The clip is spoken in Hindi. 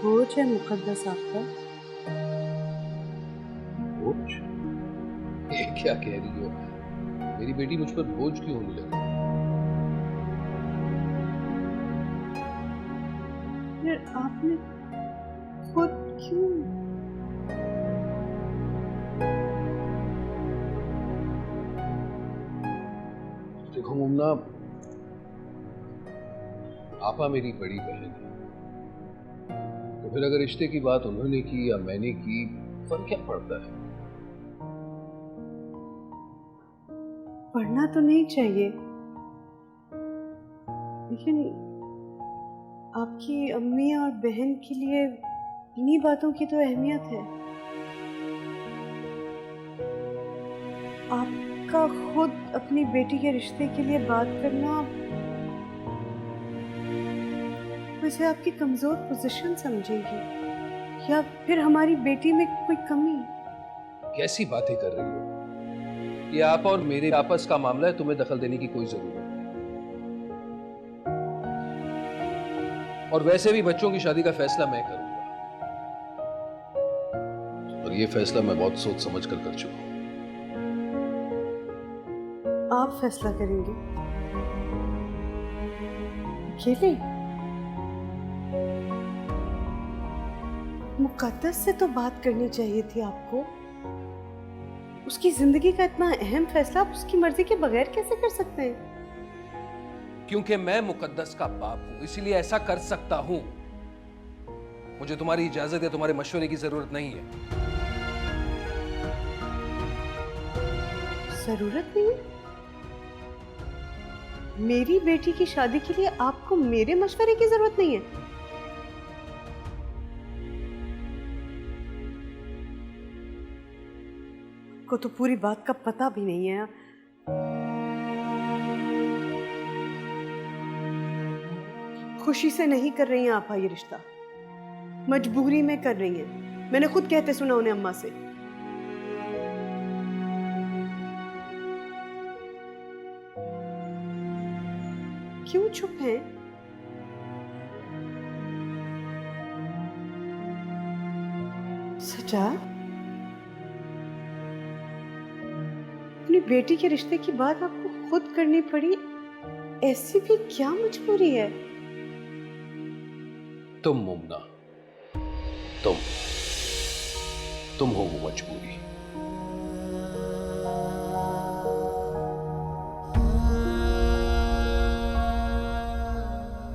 बोझ है मुकद्दस आपका। बोझ? ये क्या कह रही हो? मेरी बेटी मुझ पर बोझ क्यों होने लगी? फिर आपने खुद क्यों? देखो मुन्ना, आपा मेरी बड़ी बहन है, तो फिर अगर रिश्ते की बात उन्होंने की या मैंने की, फर्क क्या पड़ता है? पढ़ना तो नहीं चाहिए, लेकिन आपकी अम्मी और बहन के लिए इन्हीं बातों की तो अहमियत है। आपका खुद अपनी बेटी के रिश्ते के लिए बात करना मुझे आपकी कमजोर पोजीशन समझेगी, या फिर हमारी बेटी में कोई कमी। कैसी बातें कर रही हो? ये आपा और मेरे आपस का मामला है, तुम्हें दखल देने की कोई जरूरत नहीं। और वैसे भी बच्चों की शादी का फैसला मैं करूंगा, और ये फैसला मैं बहुत सोच समझ कर चुका हूं। आप फैसला करेंगे अकेले? मुकद्दस से तो बात करनी चाहिए थी आपको। उसकी जिंदगी का इतना अहम फैसला आप उसकी मर्जी के बगैर कैसे कर सकते हैं? क्योंकि मैं मुकद्दस का बाप हूं, इसीलिए ऐसा कर सकता हूं। मुझे तुम्हारी इजाजत या तुम्हारे मशवरे की जरूरत नहीं है। जरूरत नहीं? मेरी बेटी की शादी के लिए आपको मेरे मशवरे की जरूरत नहीं है? को तो पूरी बात का पता भी नहीं है। खुशी से नहीं कर रही हैं आप ये रिश्ता, मजबूरी में कर रही हैं। मैंने खुद कहते सुना उन्हें अम्मा से। क्यों चुप हैं? सजा, अपनी बेटी के रिश्ते की बात आपको खुद करनी पड़ी, ऐसी भी क्या मजबूरी है? तुम मुमना, तुम हो वो मजबूरी।